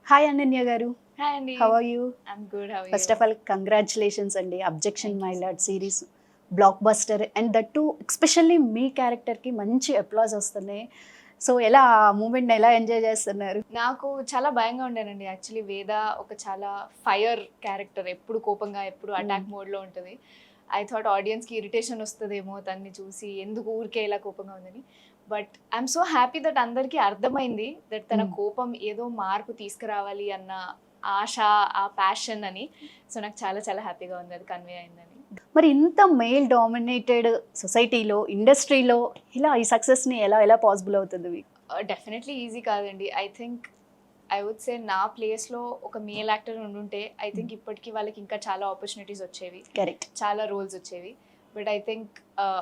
Hi Ananya garu. Hi అండి. How are you? I'm good. How are first you? Of all congratulations అండి. Objection thank you my so lord much. Series blockbuster and that to especially మీ క్యారెక్టర్కి మంచి applause వస్తున్నాయి. So ఎలా ఆ మూమెంట్ని ఎలా enjoy చేస్తున్నారు? నాకు చాలా భయంగా ఉండేనండి. యాక్చువల్లీ వేద ఒక చాలా ఫైర్ క్యారెక్టర్. ఎప్పుడు కోపంగా, ఎప్పుడు అటాక్ మోడ్‌లో ఉంటది. ఐ థాట్ ఆడియన్స్‌కి ఇరిటేషన్ వస్తదేమో తనని చూసి, ఎందుకు ఊరికే ఇలా కోపంగా ఉందని. But I'm so happy that అందరికీ అర్థమైంది దట్ తన కోపం ఏదో మార్పు తీసుకురావాలి అన్న ఆశ, ఆ ప్యాషన్ అని. సో నాకు చాలా చాలా హ్యాపీగా ఉంది అది కన్వే అయిందని. మరి ఇంత మెయిల్ డామినేటెడ్ సొసైటీలో, ఇండస్ట్రీలో ఇలా ఈ సక్సెస్ని ఎలా ఎలా పాసిబుల్ అవుతుంది మీకు? డెఫినెట్లీ ఈజీ కాదండి. I think I would say నా ప్లేస్‌లో ఒక మేల్ యాక్టర్ ఉండుంటే ఐ థింక్ ఇప్పటికి వాళ్ళకి ఇంకా చాలా ఆపర్చునిటీస్ వచ్చేవి. కరెక్ట్. చాలా రోల్స్ వచ్చేవి. బట్ ఐ థింక్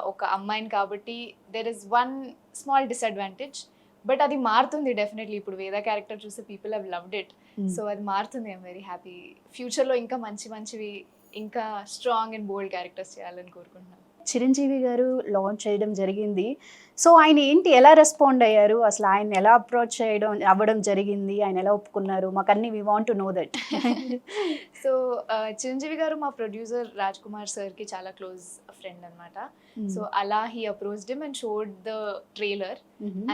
ఒక అమ్మాయిని కాబట్టి there is one small disadvantage. But అది మారుతుంది డెఫినెట్లీ. ఇప్పుడు వేద క్యారెక్టర్ చూస్తే people have loved it. So అది మారుతుంది. I'm very happy. ఫ్యూచర్‌లో ఇంకా మంచి మంచివి, ఇంకా స్ట్రాంగ్ అండ్ బోల్డ్ క్యారెక్టర్స్ చేయాలని కోరుకుంటున్నాను. చిరంజీవి గారు లాంచ్ చేయడం జరిగింది. సో ఆయన ఏంటి, ఎలా రెస్పాండ్ అయ్యారు? అసలు ఆయన ఎలా అప్రోచ్ అవ్వడం జరిగింది? ఆయన ఎలా ఒప్పుకున్నారు? మాకన్నీ we want to know that. So Chiranjeevi garu మా ప్రొడ్యూసర్ రాజ్ కుమార్ సార్కి చాలా క్లోజ్ ఫ్రెండ్ అనమాట. సో అలా he approached him and showed the trailer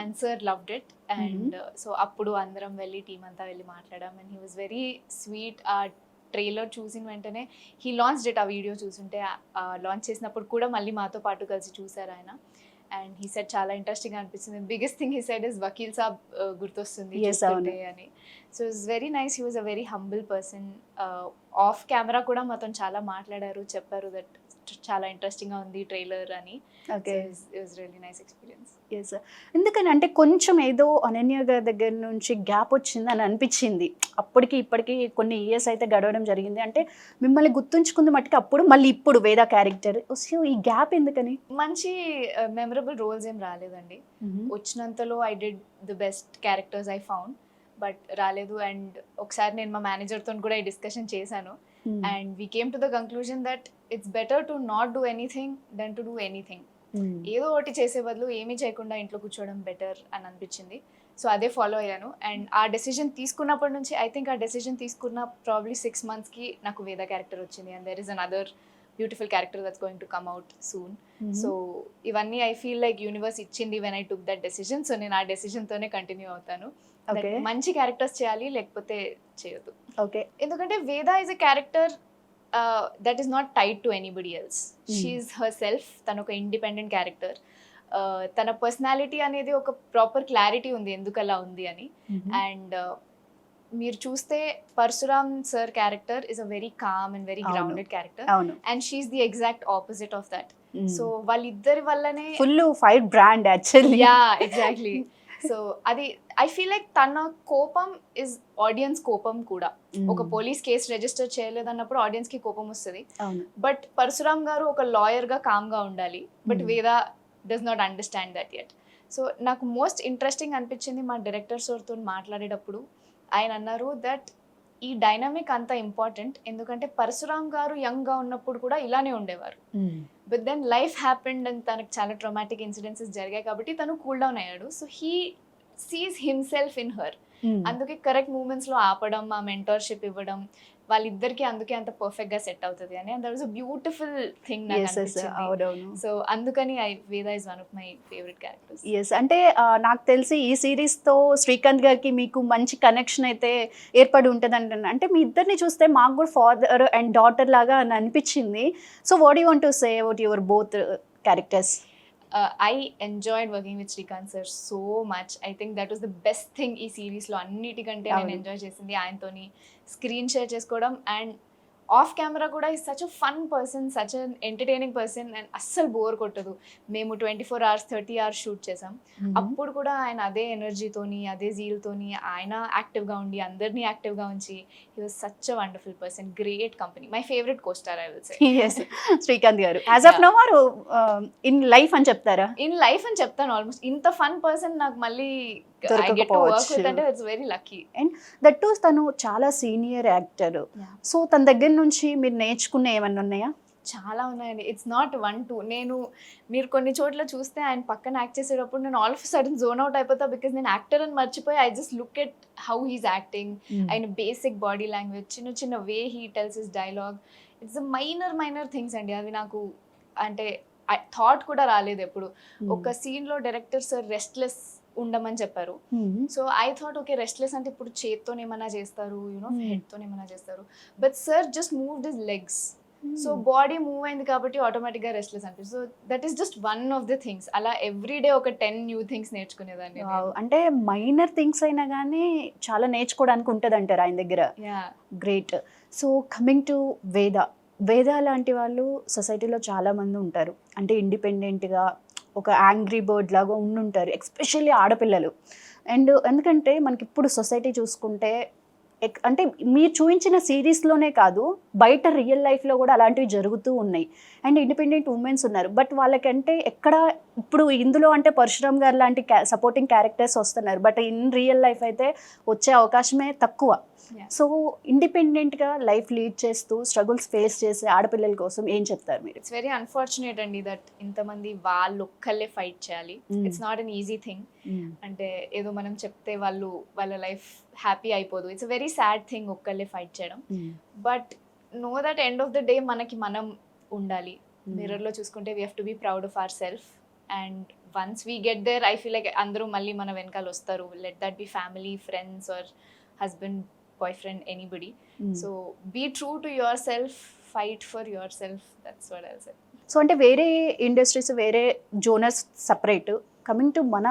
and sir loved it. And so అప్పుడు అందరం వెళ్ళి టీం అంతా వెళ్ళి మాట్లాడాం and he was very sweet. ఆ ట్రైలర్ చూసిన వెంటనే హీ లాంచ్ ఇట్. ఆ వీడియో చూసుంటే లాంచ్ చేసినప్పుడు కూడా మళ్ళీ మాతో పాటు కలిసి చూసారు ఆయన. అండ్ హీ సెడ్ చాలా ఇంట్రెస్టింగ్ అనిపిస్తుంది. Biggest thing he said is Vakeel Saab గుర్తొస్తుంది చూస్తుంటే అని. So it's very nice. He was a very humble person. Off camera కూడా మాతో చాలా మాట్లాడారు, చెప్పారు దట్ చాలా ఇంట్రెస్టింగ్గా ఉంది ట్రైలర్ అని. Okay. It was really nice experience. Yes. ఎందుకని అంటే కొంచెం ఏదో అనన్య గారి దగ్గర నుంచి గ్యాప్ వచ్చిందని అనిపించింది. అప్పటికి ఇప్పటికి కొన్ని ఇయర్స్ అయితే గడవడం జరిగింది. అంటే మిమ్మల్ని గుర్తుంచుకుంది మట్టుకు అప్పుడు, మళ్ళీ ఇప్పుడు వేద క్యారెక్టర్. సో ఈ గ్యాప్ ఎందుకని? మంచి మెమరబుల్ రోల్స్ ఏం రాలేదండి. వచ్చినంతలో I did the best characters I found. But రాలేదు. అండ్ ఒకసారి నేను మా మేనేజర్తో కూడా ఈ డిస్కషన్ చేశాను. And we came to the conclusion that it's better to not do anything then to do anything. ఏదో ఒకటి చేసే బదులు ఏమీ చేయకుండా ఇంట్లో కూర్చోవడం బెటర్ అని అనిపించింది. సో అదే ఫాలో అయ్యాను. అండ్ ఆ డెసిజన్ తీసుకున్నప్పటి నుంచి ఐ థింక్ ఆ డెసిజన్ తీసుకున్న ప్రాబ్లీ 6 monthsకి నాకు వేద క్యారెక్టర్ వచ్చింది. And there is another beautiful character that's going to come out soon. So ఇవన్నీ ఐ ఫీల్ లైక్ యూనివర్స్ ఇచ్చింది when I took that decision. So నేను ఆ డెసిజన్తోనే కంటిన్యూ అవుతాను. మంచి క్యారెక్టర్స్ చేయాలి, లేకపోతే చేయొద్దు. ఓకే. ఎందుకంటే Veda is a character that is not tied to anybody else. She's herself. తను ఒక ఇండిపెండెంట్ క్యారెక్టర్. తన పర్సనాలిటీ అనేది ఒక ప్రాపర్ క్లారిటీ ఉంది ఎందుకు అలా ఉంది అని. అండ్ మీరు చూస్తే Parashuram sir character is a very calm and very grounded character. And she's the exact opposite of that. So వాళ్ళిద్దరి వల్లనే full fire brand actually. Yeah exactly. So అది ఐ ఫీల్ లైక్ తన కోపం ఇస్ ఆడియన్స్ కోపం కూడా. ఒక పోలీస్ కేసు రిజిస్టర్ చేయలేదన్నప్పుడు audience కి కోపం వస్తుంది. బట్ పరశురామ్ గారు ఒక లాయర్ గా కామ్ గా ఉండాలి. బట్ వేద does not understand that yet. So నాకు మోస్ట్ ఇంట్రెస్టింగ్ అనిపించింది మా డైరెక్టర్ సార్తో మాట్లాడేటప్పుడు. ఆయన అన్నారు దట్ ఈ డైనమిక్ అంత ఇంపార్టెంట్. ఎందుకంటే పరశురామ్ గారు యంగ్ గా ఉన్నప్పుడు కూడా ఇలానే ఉండేవారు. But then life happened and తనకు చాలా ట్రామాటిక్ ఇన్సిడెన్సెస్ జరిగాయి కాబట్టి తను కూల్ డౌన్ అయ్యాడు. So he sees himself in her. అందుకే కరెక్ట్ మూమెంట్స్ లో ఆపడం, ఆ మెంటర్షిప్ ఇవ్వడం వాళ్ళిద్దరికి అందుకే అంత పర్ఫెక్ట్ గా సెట్ అవుతుంది అని. And that was a beautiful thing నాకు అనిపించింది. సో అందుకని Veda is one of my favourite characters. Yes. అంటే నాకు తెలిసి ఈ సిరీస్ తో శ్రీకాంత్ గారికి మీకు మంచి కనెక్షన్ అయితే ఏర్పడి ఉంటుంది అంటున్నా. అంటే మీ ఇద్దరిని చూస్తే మాకు కూడా ఫాదర్ అండ్ డాటర్ లాగా అని అనిపించింది. So what you want to say about your both characters? I enjoyed working with Srikanth sir so much. I think that was the best thing ఈ సిరీస్లో. అన్నిటికంటే నేను ఎంజాయ్ చేసింది ఆయనతోని స్క్రీన్ షేర్ చేసుకోవడం. And of camera కూడా is such a fun person, such an entertaining person. And అస్సలు bore కొట్టదు. మేము 24 hours 30 hours షూట్ చేసాం. అప్పుడు కూడా ఆయన అదే ఎనర్జీతోని, అదే జీల్తోని ఆయన యాక్టివ్గా ఉండి అందరినీ యాక్టివ్గా ఉంచి he was such a wonderful person. Great company. My favourite costar I will say. yes Srikanth garu as of now or in life అని చెప్తారా? ఇన్ లైఫ్ అని చెప్తాను. ఆల్మోస్ట్ ఇంత ఫన్ పర్సన్ నాకు మళ్ళీ very lucky. And that to తను చాలా senior actor. So తన దగ్గర నుంచి మీరు నేర్చుకున్న ఏమన్నా ఉన్నాయా? చాలా ఉన్నాయండి. It's not 1, 2. మీరు కొన్ని చోట్ల చూస్తే ఆయన పక్కన యాక్ట్ చేసేటప్పుడు నేను all of sudden zone out అయిపోతా. బికాస్ నేను యాక్టర్ అని మర్చిపోయి I just look at how he's acting. ఆయన బేసిక్ బాడీ లాంగ్వేజ్, చిన్న చిన్న way he tells his dialogue, it's minor things అండి. అవి నాకు అంటే థాట్ కూడా రాలేదు ఎప్పుడు. ఒక సీన్లో డైరెక్టర్ సార్ రెస్ట్లెస్ ఉండమని చెప్పారు. So I thought okay, restless అంటే ఇప్పుడు చేత్తో ఏమైనా చేస్తారు, హెడ్తో ఏమైనా చేస్తారు. But sir just moved his legs. So body move అయింది కాబట్టి ఆటోమేటిక్గా రెస్ట్లెస్ అనిపిస్తుంది. So that is just one of the things. అలా ఎవ్రీడే ఒక 10 న్యూ థింగ్స్ నేర్చుకునేదాన్ని. అంటే మైనర్ థింగ్స్ అయినా కానీ చాలా నేర్చుకోవడానికి ఉంటుంది అంటారు ఆయన దగ్గర. గ్రేట్. సో కమింగ్ టు వేద లాంటి వాళ్ళు సొసైటీలో చాలా మంది ఉంటారు. అంటే ఇండిపెండెంట్గా ఒక యాంగ్రీ బర్డ్ లాగా ఉండుంటారు, ఎస్పెషల్లీ ఆడపిల్లలు. అండ్ ఎందుకంటే మనకి ఇప్పుడు సొసైటీ చూసుకుంటే అంటే మీరు చూపించిన సిరీస్లోనే కాదు, బయట రియల్ లైఫ్లో కూడా అలాంటివి జరుగుతూ ఉన్నాయి. అండ్ ఇండిపెండెంట్ ఉమెన్స్ ఉన్నారు. బట్ వాళ్ళకంటే ఎక్కడ ఇప్పుడు ఇందులో అంటే పరశురామ్ గారు లాంటి సపోర్టింగ్ క్యారెక్టర్స్ వస్తున్నారు. బట్ ఇన్ రియల్ లైఫ్ అయితే వచ్చే అవకాశమే తక్కువ. సో ఇండిపెండెంట్గా లైఫ్ లీడ్ చేస్తూ స్ట్రగుల్స్ ఫేస్ చేసే ఆడపిల్లల కోసం ఏం చెప్తారు మీరు? ఇట్స్ వెరీ అన్ఫార్చునేట్ అండి దట్ ఇంతమంది వాళ్ళు ఒక్కళ్ళే ఫైట్ చేయాలి. It's not an easy thing. అంటే ఏదో మనం చెప్తే వాళ్ళ లైఫ్ హ్యాపీ అయిపోదు. It's a very sad thing ఒక్కళ్ళే ఫైట్ చేయడం. But no that end of the day మనకి మనం ఉండాలి. మిర్రర్లో చూసుకుంటే we have to be proud of our self. And once we get there I feel like అందరూ మళ్ళీ మన వెనకాల వస్తారు. Let that be family, friends or husband, boyfriend, anybody. So be true to yourself, fight for yourself. That's what I'll say. So అంటే వేరే industries, వేరే genres separate. Coming to మన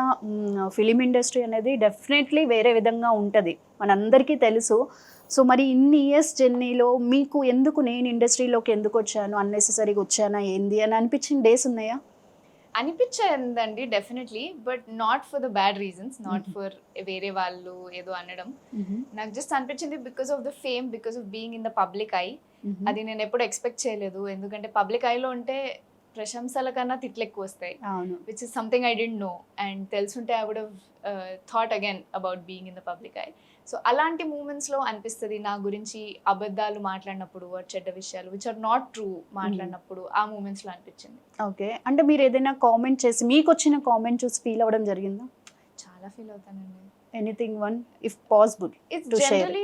film industry అనేది డెఫినెట్లీ వేరే విధంగా ఉంటుంది, మనందరికీ తెలుసు. సో మరి ఇన్ని ఇయర్స్ జర్నీలో మీకు ఎందుకు నేను ఇండస్ట్రీలోకి ఎందుకు వచ్చాను, అన్నెసెసరీగా వచ్చానా ఏంది అని అనిపించిన డేస్ ఉన్నాయా? అనిపించిందండి definitely, but not for the bad reasons, not for వేరే వాళ్ళు ఏదో అనడం. నాకు జస్ట్ అనిపించింది because of the fame, because of being in the public I. అది నేను ఎప్పుడు ఎక్స్పెక్ట్ చేయలేదు. ఎందుకంటే పబ్లిక్ ఐలో ఉంటే ప్రశంసల కన్నా తిట్లు ఎక్కువ వస్తాయి, which is something I don't know. And తెలుసుంటే I would have thought again about being in the public eye. So అలాంటి మూమెంట్స్లో అనిపిస్తుంది నా గురించి అబద్ధాలు మాట్లాడినప్పుడు, చెడ్డ విషయాలు విచ్ ఆర్ నాట్ ట్రూ మాట్లాడినప్పుడు, ఆ మూమెంట్స్లో అనిపించింది. ఓకే. అంటే మీరు ఏదైనా కామెంట్ చేసి మీకు వచ్చిన కామెంట్ చూసి ఫీల్ అవ్వడం జరిగిందా? చాలా ఫీల్ అవుతానండి. Anything one if possible to share?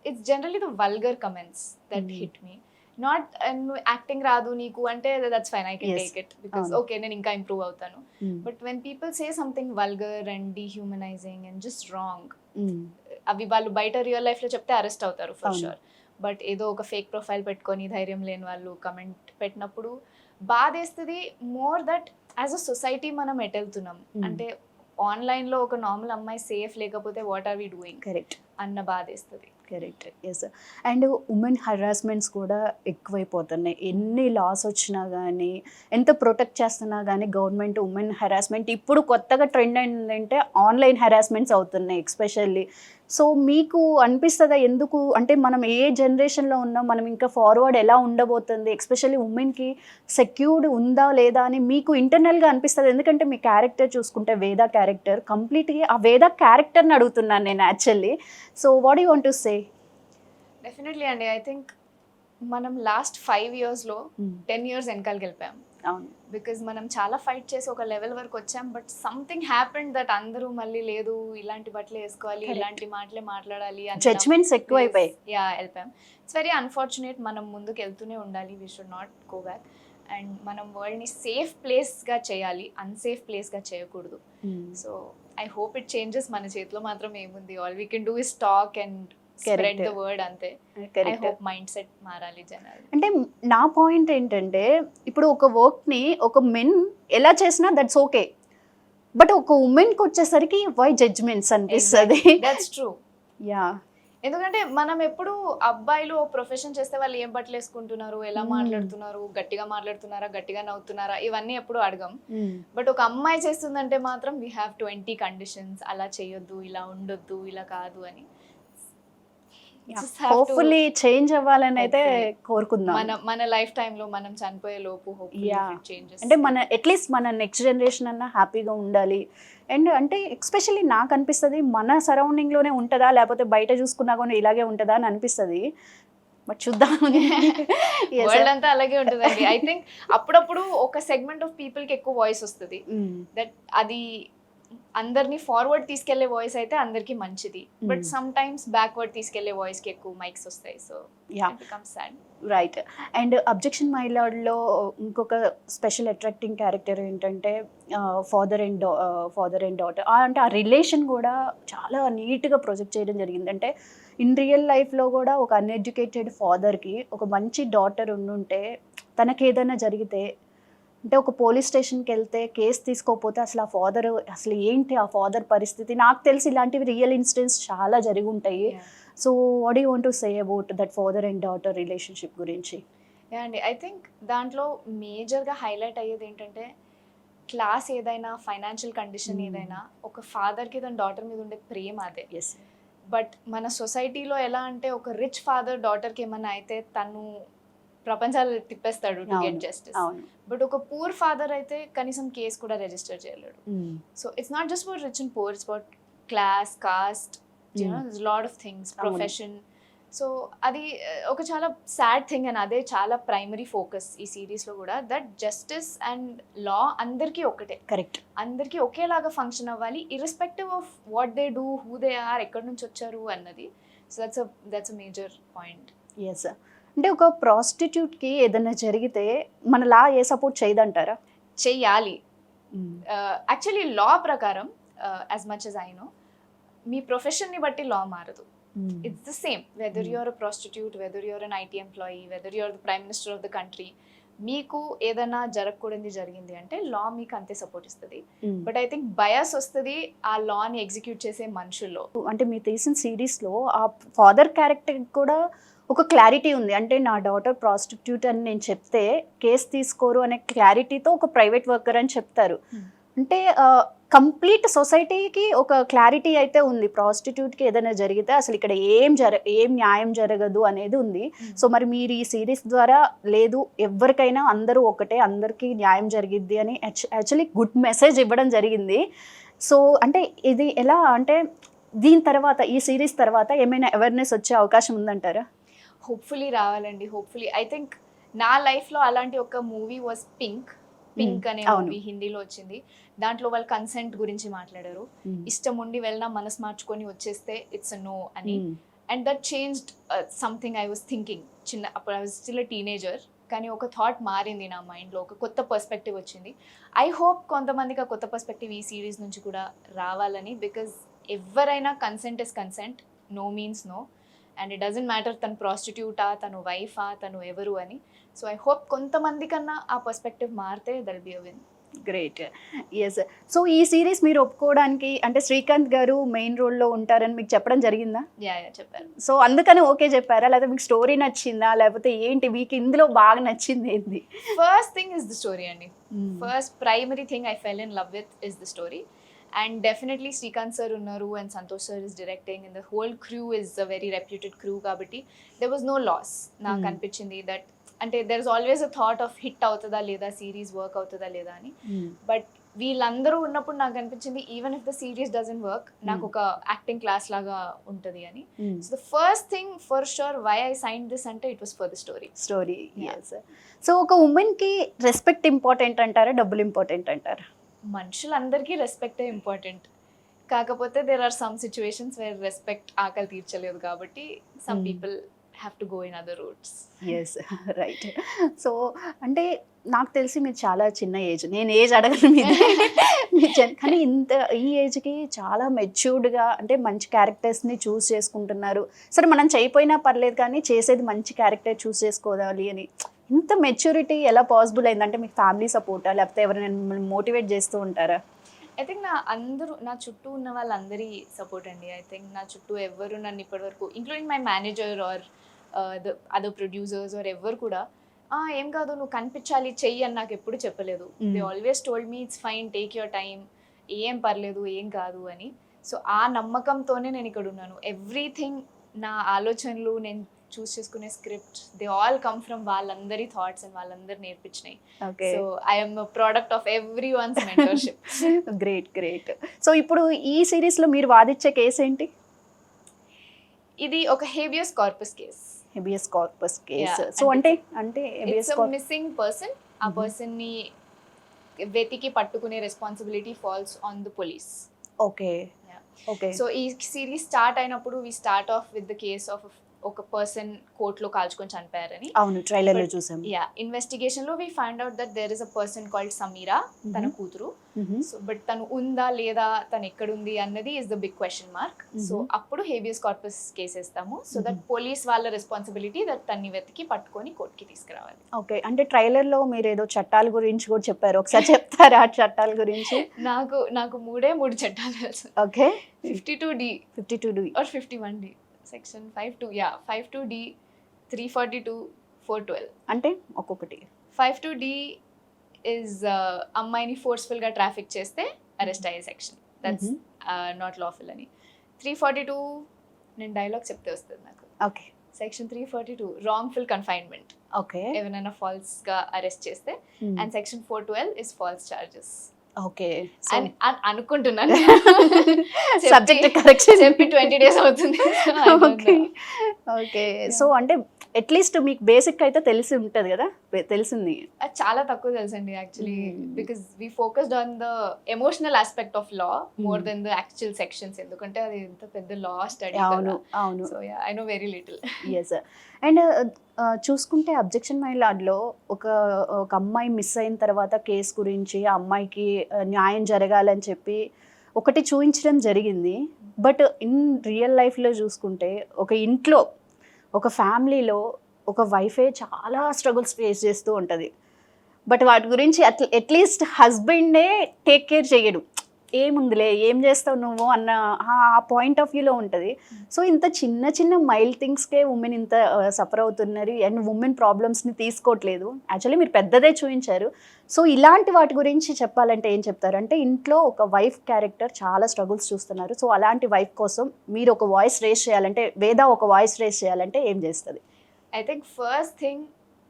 It's generally the vulgar comments that hit me. Not నువ్వు యాక్టింగ్ రాదు నీకు అంటే that's fine, I can take it because okay నేను ఇంకా ఇంప్రూవ్ అవుతాను. But when people say something vulgar and dehumanising and just wrong, అవి వాళ్ళు బయట రియల్ లైఫ్లో చెప్తే అరెస్ట్ అవుతారు ఫర్ షూర్. బట్ ఏదో ఒక ఫేక్ ప్రొఫైల్ పెట్టుకొని ధైర్యం లేని వాళ్ళు కమెంట్ పెట్టినప్పుడు బాధేస్తుంది. More that as a society మనం ఎటెళ్తున్నాం అంటే ఆన్లైన్లో ఒక నార్మల్ అమ్మాయి సేఫ్ లేకపోతే what are we doing correct అన్న బాధేస్తుంది. Correct. Yes. And women harassments కూడా ఎక్కువైపోతున్నాయి. ఎన్ని లాస్ వచ్చినా కానీ, ఎంత ప్రొటెక్ట్ చేస్తున్నా కానీ గవర్నమెంట్ ఉమెన్ హరాస్మెంట్ ఇప్పుడు కొత్తగా ట్రెండ్ ఏంటంటే ఆన్లైన్ హరాస్మెంట్స్ అవుతున్నాయి ఎస్పెషల్లీ. సో మీకు అనిపిస్తుందా ఎందుకు అంటే మనం ఏ జనరేషన్లో ఉన్నాం, మనం ఇంకా ఫార్వర్డ్ ఎలా ఉండబోతుంది, ఎస్పెషల్లీ ఉమెన్కి సెక్యూర్డ్ ఉందా లేదా అని మీకు ఇంటర్నల్గా అనిపిస్తుంది? ఎందుకంటే మీ క్యారెక్టర్ చూసుకుంటే వేద క్యారెక్టర్ కంప్లీట్గా ఆ వేద క్యారెక్టర్ని అడుగుతున్నాను నేను actually. So what you want to say? Definitely అండి. ఐ థింక్ మనం లాస్ట్ 5 yearsలో 10 years వెనకాలకి వెళ్ళిపోయాం. అవును. బికాజ్ మనం చాలా ఫైట్ చేసి ఒక లెవెల్ వరకు వచ్చాం. బట్ సంథింగ్ హ్యాపెండ్ దట్ అందరూ మళ్ళీ లేదు ఇలాంటి బట్టలు వేసుకోవాలి, ఇలాంటి మాటలే మాట్లాడాలి, జడ్జ్మెంట్స్ ఎక్కువ అయిపోయాయి. వెళ్ళిపోయాం. It's very unfortunate. మనం ముందుకు వెళ్తూనే ఉండాలి. We should not go back. And మనం వరల్డ్ని సేఫ్ ప్లేస్గా చేయాలి, అన్సేఫ్ ప్లేస్గా చేయకూడదు. So I hope it changes. మన చేతిలో మాత్రం ఏముంది? All we can do is talk and spread the word అంతే. ఐ హోప్ మైండ్ సెట్ మారాలి జనాలు. అంటే నా పాయింట్ ఏంటంటే ఇప్పుడు ఒక వర్క్ని ఒక మెన్ ఎలా చేసినా దట్స్ ఓకే, బట్ ఒక ఉమెన్కి వచ్చేసరికి వై జడ్జ్మెంట్స్ అనిపిస్తుంది. That's true. యా. ఎందుకంటే మనం ఎప్పుడు అబ్బాయిలు ప్రొఫెషన్ చేస్తే వాళ్ళు ఏం బట్టలు వేసుకుంటున్నారు, ఎలా మాట్లాడుతున్నారు, గట్టిగా మాట్లాడుతున్నారా, గట్టిగా నవ్వుతున్నారా, ఇవన్నీ ఎప్పుడు అడగం. బట్ ఒక అమ్మాయి చేస్తుందంటే మాత్రం వీ హ్యావ్ 20 కండిషన్స్, అలా చేయొద్దు, ఇలా ఉండొద్దు, ఇలా కాదు అని. హోప్ఫుల్లీ చేంజ్ అవ్వాలని అయితే కోరుకుందాం. మన లైఫ్ టైంలో మనం చనిపోయే లోపు చేంజెస్ అంటే మన అట్లీస్ట్ మన నెక్స్ట్ జనరేషన్ అన్నా హ్యాపీగా ఉండాలి. అండ్ అంటే ఎస్పెషల్లీ నాకు అనిపిస్తుంది మన సరౌండింగ్లోనే ఉంటుందా లేకపోతే బయట చూసుకున్నా కూడా ఇలాగే ఉంటుందా అని అనిపిస్తుంది. బట్ చూద్దాం. Yes, వరల్డ్ అంతా అలాగే ఉంటుందండి. ఐ థింక్ అప్పుడప్పుడు ఒక సెగ్మెంట్ ఆఫ్ పీపుల్ కి ఎక్కువ వాయిస్ వస్తుంది. దట్ అది అందరినీ ఫార్వర్డ్ తీసుకెళ్లే వాయిస్ అయితే అందరికి మంచిది. బట్ సమ్ టైమ్స్ బ్యాక్వర్డ్ తీసుకెళ్లే వాయిస్ కి ఎక్కువ మైక్స్ వస్తాయి. So Yeah. It becomes sad. Right. And objection మైలాడ్లో ఇంకొక స్పెషల్ అట్రాక్టింగ్ క్యారెక్టర్ ఏంటంటే ఫాదర్ అండ్ డాటర్, అంటే ఆ రిలేషన్ కూడా చాలా నీట్గా ప్రొజెక్ట్ చేయడం జరిగింది. అంటే ఇన్ రియల్ లైఫ్లో కూడా ఒక అన్ఎడ్యుకేటెడ్ ఫాదర్కి ఒక మంచి డాటర్ ఉండుంటే తనకి ఏదైనా జరిగితే, అంటే ఒక పోలీస్ స్టేషన్కి వెళ్తే కేసు తీసుకోకపోతే అసలు ఆ ఫాదర్ అసలు ఏంటి ఆ ఫాదర్ పరిస్థితి, నాకు తెలిసి ఇలాంటివి రియల్ ఇన్సిడెంట్స్ చాలా జరిగి ఉంటాయి. So what you want to say about that father and daughter relationship గురించి? అండి ఐ థింక్ దాంట్లో మేజర్గా హైలైట్ అయ్యేది ఏంటంటే క్లాస్ ఏదైనా, ఫైనాన్షియల్ కండిషన్ ఏదైనా, ఒక ఫాదర్కి తన డాటర్ మీద ఉండే ప్రేమ అదే. ఎస్. బట్ మన సొసైటీలో ఎలా అంటే ఒక రిచ్ ఫాదర్ డాటర్కి ఏమన్నా అయితే తను ప్రపంచాలు తిప్పేస్తాడు టు గెట్ జస్టిస్. అవును. బట్ ఒక పూర్ ఫాదర్ అయితే కనీసం కేసు కూడా రిజిస్టర్ చేయలేడు. So it's not just about rich and poor, it's about class, cost, lot of things, profession. So అది ఒక చాలా సాడ్ థింగ్. అండ్ అదే చాలా ప్రైమరీ ఫోకస్ ఈ సిరీస్లో కూడా, దట్ జస్టిస్ అండ్ లా అందరికీ ఒకటే, కరెక్ట్, అందరికీ ఒకేలాగా ఫంక్షన్ అవ్వాలి, irrespective of what they do, who they are, ఎక్కడి నుంచి వచ్చారు అన్నది. So that's a major point. Yes. అంటే ఒక ప్రాస్టిట్యూట్కి ఏదైనా జరిగితే మన లా ఏ సపోర్ట్ చేయదంటారా? చెయ్యాలి. యాక్చువల్లీ లా ప్రకారం as much as I know, మీ ప్రొఫెషన్ని బట్టి లా మారదు. It's the same whether you're a prostitute, whether you're an IT employee, whether you're the prime minister of the country. మీకు ఏదైనా జరగకూడదు జరిగింది అంటే లా మీకు అంతే సపోర్ట్ ఇస్తుంది. బట్ ఐ థింక్ బయాస్ వస్తుంది ఆ లాని ఎగ్జిక్యూట్ చేసే మనుషుల్లో. అంటే మీరు తీసిన సిరీస్లో ఆ ఫాదర్ క్యారెక్టర్ కూడా ఒక క్లారిటీ ఉంది. అంటే నా డాటర్ ప్రాస్టిట్యూట్ అని నేను చెప్తే కేసు తీసుకోరు అనే క్లారిటీతో ఒక ప్రైవేట్ వర్కర్ అని చెప్తారు. అంటే కంప్లీట్ సొసైటీకి ఒక క్లారిటీ అయితే ఉంది, ప్రాస్టిట్యూట్కి ఏదైనా జరిగితే అసలు ఇక్కడ ఏం న్యాయం జరగదు అనేది ఉంది. సో మరి మీరు ఈ సిరీస్ ద్వారా లేదు, ఎవరికైనా అందరూ ఒకటే, అందరికీ న్యాయం జరిగిద్ది అని యాక్చువల్లీ గుడ్ మెసేజ్ ఇవ్వడం జరిగింది. సో అంటే ఇది ఎలా అంటే దీని తర్వాత, ఈ సిరీస్ తర్వాత ఏమైనా అవేర్నెస్ వచ్చే అవకాశం ఉందంటారా? హోప్ఫుల్లీ రావాలండి, హోప్ఫుల్లీ. ఐ థింక్ నా లైఫ్లో అలాంటి ఒక మూవీ వాజ్ పింక్ అనే మూవీ, హిందీలో వచ్చింది. దాంట్లో వాళ్ళు కన్సెంట్ గురించి మాట్లాడారు. ఇష్టం ఉండి వెళ్ళినా మనసు మార్చుకొని వచ్చేస్తే ఇట్స్ అ నో అని. And that changed something I was thinking. అప్పుడు I was still a teenager, కానీ ఒక థాట్ మారింది నా మైండ్లో, ఒక కొత్త పర్స్పెక్టివ్ వచ్చింది. ఐ హోప్ కొంతమందికి ఆ కొత్త పర్స్పెక్టివ్ ఈ సిరీస్ నుంచి కూడా రావాలని. బికాజ్ ఎవరైనా consent is consent, no means no. And it doesn't matter తను ప్రాస్టిట్యూటా, తను వైఫా, తను ఎవరు అని. సో ఐ హోప్ కొంతమంది కన్నా ఆ పర్స్పెక్టివ్ మారితే that be a win. Great. Yes. So ఈ సిరీస్ మీరు ఒప్పుకోవడానికి అంటే శ్రీకాంత్ గారు మెయిన్ రోల్లో ఉంటారని మీకు చెప్పడం జరిగిందా? యా చెప్పారు. సో అందుకని ఓకే చెప్పారా, లేకపోతే మీకు స్టోరీ నచ్చిందా, లేకపోతే ఏంటి మీకు ఇందులో బాగా నచ్చింది ఏంటి? First thing is the story అండి. First primary thing I fell in love with is the story. And definitely Srikanth sir ఉన్నారు and Santosh sir is directing and the whole crew is a very reputed crew. కాబట్టి there was no loss. నాకు అనిపించింది that, అంటే there is always a thought of hit అవుతుందా లేదా, series work అవుతుందా లేదా అని. బట్ వీళ్ళందరూ ఉన్నప్పుడు నాకు అనిపించింది even if the series doesn't work, నాకు ఒక యాక్టింగ్ క్లాస్ లాగా ఉంటుంది అని. So the first thing for sure why I sign this అంటే it was for the story. So ఒక ఉమెన్కి రెస్పెక్ట్ ఇంపార్టెంట్ అంటారా, డబ్బులు ఇంపార్టెంట్ అంటారా? మనుషులందరికీ రెస్పెక్టే ఇంపార్టెంట్. కాకపోతే there are some situations where respect ఆకలి తీర్చలేదు, కాబట్టి some people have to go in other routes. Yes, right. So అంటే నాకు తెలిసి మీరు చాలా చిన్న ఏజ్, నేను ఏజ్ అడగను మీద, కానీ ఇంత ఈ ఏజ్కి చాలా మెచ్యూర్డ్గా అంటే మంచి క్యారెక్టర్స్ని చూస్ చేసుకుంటున్నారు. సరే మనం చేయకపోయినా పర్లేదు, కానీ చేసేది మంచి క్యారెక్టర్ చూస్ చేసుకోవాలి అని ఇంత మెచ్యూరిటీ ఎలా పాసిబుల్ అయిందంటే మీకు ఫ్యామిలీ సపోర్టా, లేకపోతే ఎవరైనా మిమ్మల్ని మోటివేట్ చేస్తూ ఉంటారా? ఐ థింక్ నా చుట్టూ ఉన్న వాళ్ళందరి సపోర్ట్ అండి. ఐ థింక్ నా చుట్టూ ఎవరు నన్ను ఇప్పటివరకు, including my manager or the other producers or ఎవరు కూడా ఏం కాదు నువ్వు కనిపించాలి చెయ్యి అని నాకు ఎప్పుడు చెప్పలేదు. They always told me it's fine, take your time, ఏం పర్లేదు, ఏం కాదు అని. సో ఆ నమ్మకంతోనే నేను ఇక్కడ ఉన్నాను. ఎవ్రీథింగ్, నా ఆలోచనలు, నేను చూస్ చేసుకునే script, they all come from వాళ్ళందరి థాట్స్ అండ్ వాళ్ళందరూ నేర్పించినాయి. So I'm product of every one's mentorship. Great. So ఇప్పుడు ఈ సిరీస్లో మీరు వాదించే కేసు ఏంటి? ఇది ఒక habeas corpus case. Habeas corpus case. Yeah, so అంటే అంటే it's habeas a missing person. ఆ పర్సన్ ని వెతికి పట్టుకునే responsibility falls on the police. Okay. Okay. So ఈ సిరీస్ స్టార్ట్ అయినప్పుడు we start off with the case of ఒక person కోర్టులో కాల్చుకొని చనిపోయారని. అవును, ట్రైలర్ లో But- చూసాం. యా, ఇన్వెస్టిగేషన్ లో we find out that there is a person called Sameera, తన కూతురు. సో బట్ తను ఉందా లేదా, తను ఎక్కడుంది అన్నది is the big question mark. So అప్పుడు హేబియస్ కార్పస్ కేసేస్తాము. సో దట్ పోలీస్ వాళ్ళ రెస్పాన్సిబిలిటీ దట్ తన్ని వెతికి పట్టుకొని కోర్టుకి తీసుకురావాలి. ఓకే. అంటే ట్రైలర్ లో మీరు ఏదో చట్టాల గురించి కూడా చెప్పారు, ఒకసారి చెప్తారా ఆ చట్టాల గురించి? నాకు మూడు చట్టాలు తెలుసు. Okay. 52D 52D or 51D, section 52, yeah, 52D, 342, 412. అంటే ఒక్కొక్కటి. 52D is అమ్మాయిని ఫోర్స్ఫుల్ గా ట్రాఫిక్ చేస్తే అరెస్ట్ అయ్యే సెక్షన్, దట్స్ నాట్ లాఫుల్ అని. 342 నేను డైలాగ్ చెప్తే వస్తుంది నాకు. Okay. Section 342 wrongful confinement, okay. ఎవరైనా ఫాల్స్ గా అరెస్ట్ చేస్తే. And section 412 is false charges. Okay. అని అనుకుంటున్నాను. సబ్జెక్ట్ కరెక్షన్ చెప్పి 20 days అవుతుంది. ఓకే. ఓకే. సో అంటే అట్లీస్ట్ మీకు బేసిక్ అయితే తెలిసి ఉంటది కదా, తెలిసింది. అది చాలా తక్కువ తెలుసండి actually, because we focused on the emotional aspect of law more then the actual sections, ఎందుకంటే అది ఎంత పెద్ద లా స్టడీ. అవును, అవును. So yeah, I know very little. Yes. And చూసుకుంటే అబ్జెక్షన్ మై లాడ్లో ఒక అమ్మాయి మిస్ అయిన తర్వాత కేసు గురించి ఆ అమ్మాయికి న్యాయం జరగాలని చెప్పి ఒకటి చూపించడం జరిగింది. బట్ ఇన్ రియల్ లైఫ్లో చూసుకుంటే ఒక ఇంట్లో ఒక ఫ్యామిలీలో ఒక వైఫే చాలా స్ట్రగుల్స్ ఫేస్ చేస్తూ ఉంటుంది. బట్ వాటి గురించి అట్లీస్ట్ హస్బెండే టేక్ కేర్ చేయడు. ఏముందిలే, ఏం చేస్తావు నువ్వు అన్న ఆ పాయింట్ ఆఫ్ వ్యూలో ఉంటుంది. సో ఇంత చిన్న చిన్న మైల్ థింగ్స్కే ఉమెన్ ఇంత సఫర్ అవుతున్నారు అండ్ ఉమెన్ ప్రాబ్లమ్స్ని తీసుకోవట్లేదు. యాక్చువల్లీ మీరు పెద్దదే చూపించారు. సో ఇలాంటి వాటి గురించి చెప్పాలంటే ఏం చెప్తారు? అంటే ఇంట్లో ఒక వైఫ్ క్యారెక్టర్ చాలా స్ట్రగుల్స్ చూస్తున్నారు. సో అలాంటి వైఫ్ కోసం మీరు ఒక వాయిస్ రేస్ చేయాలంటే, వేద ఒక వాయిస్ రేస్ చేయాలంటే ఏం చేస్తుంది? I think first thing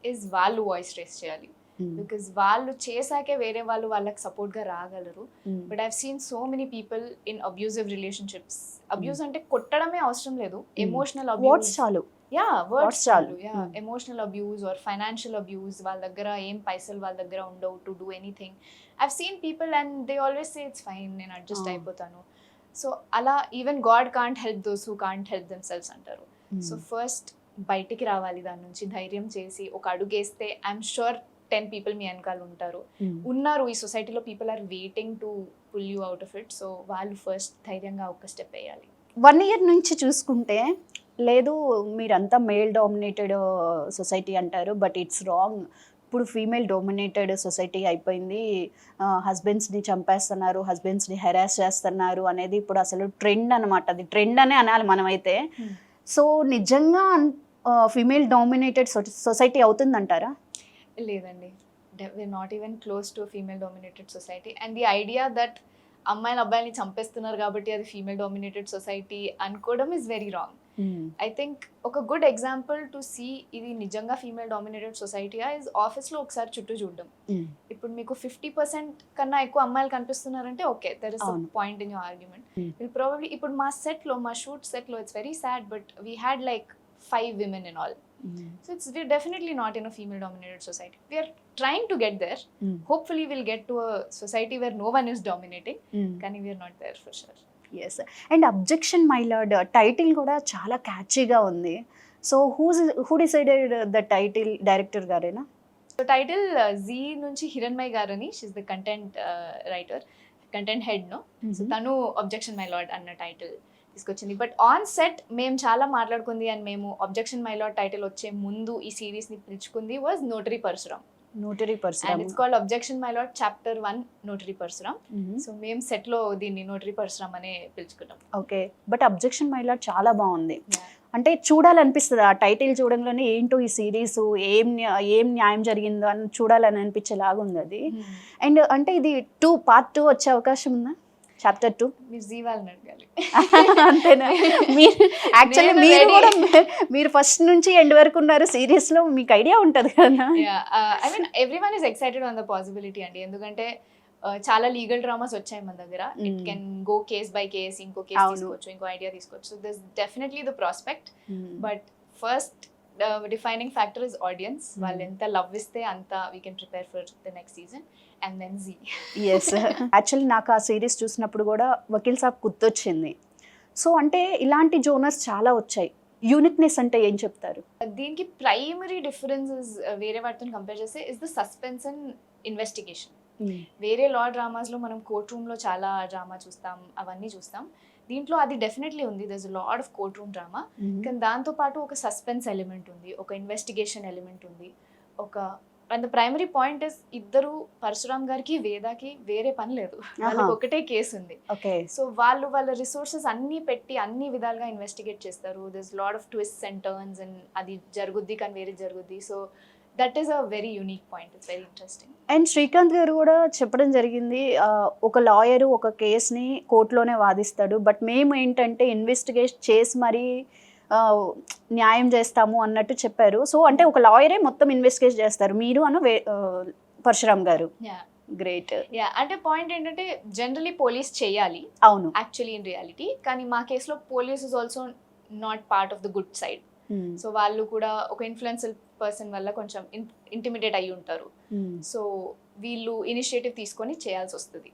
is వాళ్ళు వాయిస్ రేస్ చేయాలి. బికాస్ వాళ్ళు చేశాకే వేరే వాళ్ళు వాళ్ళకి సపోర్ట్ గా రాగలరు. But I've seen so many people in abusive relationships. Abuse అంటే కొట్టడమే అవసరం లేదు, ఎమోషనల్ అబ్యూజ్ చాలు. యా, వర్డ్స్ చాలు. Yeah, emotional abuse or financial abuse. వాళ్ళ దగ్గర ఏం పైసలు వాళ్ళ దగ్గర ఉండవు to do anything. I've seen people and they always say it's fine, నేను అడ్జస్ట్ అయిపోతాను. సో అలా even God can't help those who can't help themselves అంటారు. సో ఫస్ట్ బయటికి రావాలి దాని నుంచి, ధైర్యం చేసి ఒక అడుగేస్తే ఐఎమ్ షూర్ 10 people మీ వెనకాల ఉంటారు. ఉన్నారు ఈ సొసైటీలో, people are waiting to pull you out of it. So వాళ్ళు ఫస్ట్ ధైర్యంగా ఒక స్టెప్ వేయాలి. 1 year నుంచి చూసుకుంటే, లేదు మీరంతా మేల్ డామినేటెడ్ సొసైటీ అంటారు, బట్ ఇట్స్ రాంగ్. ఇప్పుడు ఫీమేల్ డామినేటెడ్ సొసైటీ అయిపోయింది. హస్బెండ్స్ని చంపేస్తున్నారు, హస్బెండ్స్ని హెరాస్ చేస్తున్నారు అనేది ఇప్పుడు అసలు ట్రెండ్ అనమాట. అది ట్రెండ్ అనే అనాలి మనమైతే. సో నిజంగా ఫీమేల్ డామినేటెడ్ సొసైటీ అవుతుందంటారా? లేదండి, we're not even close to a female dominated society. And the idea that అమ్మాయిలు అబ్బాయిని చంపేస్తున్నారు కాబట్టి అది ఫీమేల్ డామినేటెడ్ సొసైటీ అనుకోవడం is very wrong. I think ఒక గుడ్ ఎగ్జాంపుల్ టు సీ ఇది నిజంగా ఫీమేల్ డామినేటెడ్ సొసైటీయా ఇస్ ఆఫీస్లో ఒకసారి చుట్టూ చూడడం. ఇప్పుడు మీకు 50% కన్నా ఎక్కువ అమ్మాయిలు కనిపిస్తున్నారంటే okay, there is a point in your argument. Will probably ఇప్పుడు మా సెట్లో, మా షూట్ సెట్లో it's very sad, but we had like 5 women in all. So we're definitely not in a female dominated society. We are trying to get there. Hopefully we'll get to a society where no one is dominating. Kani we are not there for sure. Yes. And objection my lord title కూడా చాలా క్యాచీగా ఉంది. So who decided the title? Director గారేనా? So title Zee నుంచి హిరణ్మయ్ గారని, she's the content writer, content head no. So తను objection my lord అన్న title తీసుకొచ్చింది. బట్ ఆన్ సెట్ మేము చాలా మాట్లాడుకుంది అండ్ మేము అబ్జెక్షన్ మై లార్డ్ టైటిల్ వచ్చే ముందు ఈ సిరీస్ ని పిలుచుకుంది was notary Parashuram. And it's called objection my lord chapter 1 notary Parashuram. So మేము సెట్ లో దీన్ని నోటరీ పరశురామ్ అనే పిలుచుకుంటాం. Okay. But objection my lord చాలా బాగుంది. అంటే చూడాలనిపిస్తుంది ఆ టైటిల్ చూడంగానే, ఏంటో ఈ సిరీస్ ఏం న్యాయం జరిగిందో అని చూడాలని అనిపించేలాగా ఉంది అది. అండ్ అంటే ఇది part 2 వచ్చే అవకాశం ఉందా? చాప్టర్ 2 మీరు జీవాలని అడగాలి. అంతేనా? మీరు ఫస్ట్ నుంచి ఎండ్ వరకు ఉన్నారు సిరీస్ లో, మీకు ఐడియా ఉంటది కదా. I mean everyone is excited on the possibility అండి, ఎందుకంటే చాలా లీగల్ డ్రామాస్ వచ్చాయి మన దగ్గర. It can go case by case, ఇంకో కేస్ తీసుకోవచ్చు, ఇంకో ఐడియా తీసుకోవచ్చు. So this definitely the prospect. But first defining factor is audience. వాళ్ళు ఎంత లవ్ ఇస్తే అంత we can prepare for the next season and then Zee. Yes actually నాకు ఆ సిరీస్ చూసినప్పుడు కూడా వకీల్ సాబ్ గుర్తొచ్చింది. సో అంటే ఇలాంటి జోనర్స్ చాలా వచ్చాయి. యూనిక్నెస్ అంటే ఏం చెప్తారు? దీనికి ప్రైమరీ డిఫరెన్సెస్ వేరే వాటితో కంపేర్ చేస్తే is the suspense and investigation. వేరే లా డ్రామాస్లో మనం కోర్ట్ రూమ్లో చాలా డ్రామా చూస్తాం, అవన్నీ చూస్తాం. దీంట్లో అది డెఫినెట్లీ ఉంది, there is lot of court room drama. కానీ దాంతోపాటు ఒక సస్పెన్స్ ఎలిమెంట్ ఉంది, ఒక ఇన్వెస్టిగేషన్ ఎలిమెంట్ ఉంది. And the primary point is ఇద్దరు పరశురామ్ గారికి వేదాకి వేరే పని లేదు, వాళ్ళకి ఒకటే కేసు ఉంది. సో వాళ్ళు వాళ్ళ రిసోర్సెస్ అన్ని పెట్టి అన్ని విధాలుగా ఇన్వెస్టిగేట్ చేస్తారు. This lot of twists and turns and అది జరుగుద్ది కానీ వేరే జరుగుద్ది. So that is a very unique point, it's very interesting. And Srikanth గారు కూడా చెప్పడం జరిగింది, ఒక లాయరు ఒక కేసుని కోర్టులోనే వాదిస్తాడు, బట్ మేము ఏంటంటే ఇన్వెస్టిగేట్ చేసి మరీ న్యాయం చేస్తాము అన్నట్టు చెప్పారు. సో అంటే ఒక లాయరే మొత్తం ఇన్వెస్టిగేట్ చేస్తారు, మీరు పరశురామ్ గారు. గ్రేట్. అంటే పాయింట్ ఏంటంటే జనరలీ పోలీస్ చేయాలి, అవును, యాక్చువల్లీ ఇన్ రియాలిటీ. కానీ మా కేసులో police is also not part of the good side. So వాళ్ళు కూడా ఒక ఇన్ఫ్లుయెన్షియల్ పర్సన్ వల్ల కొంచెం ఇంటిమిడేట్ అయ్యి ఉంటారు. సో వీళ్ళు ఇనిషియేటివ్ తీసుకొని చేయాల్సి వస్తుంది.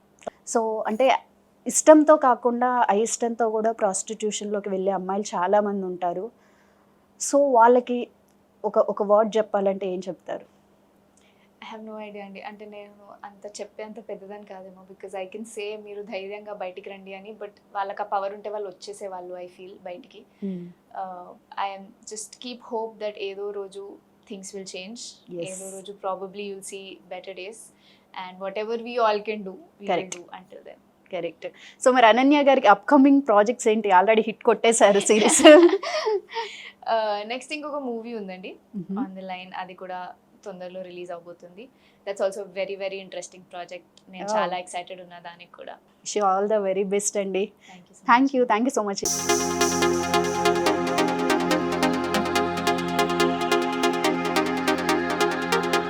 సో అంటే ఇష్టంతో కాకుండా అయిష్టంతో కూడా ప్రాస్టిట్యూషన్లోకి వెళ్ళే అమ్మాయిలు చాలామంది ఉంటారు. సో వాళ్ళకి ఒక వర్డ్ చెప్పాలంటే ఏం చెప్తారు? ఐ హ్యావ్ నో ఐడియా అండి. అంటే నేను అంత చెప్పేంత పెద్దదని కాదేమో, బికాజ్ ఐ కెన్ సే మీరు ధైర్యంగా బయటికి రండి అని, బట్ వాళ్ళకి ఆ పవర్ ఉంటే వాళ్ళు వచ్చేసే వాళ్ళు, ఐ ఫీల్ బయటికి. I'm just keep hope that ఏదో రోజు థింగ్స్ విల్ చేంజ్, ఏదో రోజు probably you'll see better days and whatever we all can do we will do until then. Correct. So మరి అనన్య గారికి అప్కమింగ్ ప్రాజెక్ట్స్ ఏంటి? Already hit కొట్టేశారు series. Next ఇంకొక movie ఉందండి ఆన్ ది లైన్, అది కూడా తొందరలో రిలీజ్ అవబోతుంది. That's also very very interesting project. నేను చాలా ఎక్సైటెడ్ ఉన్నా దానికి కూడా. Wish you all the very best అండి. Thank you thank you so much.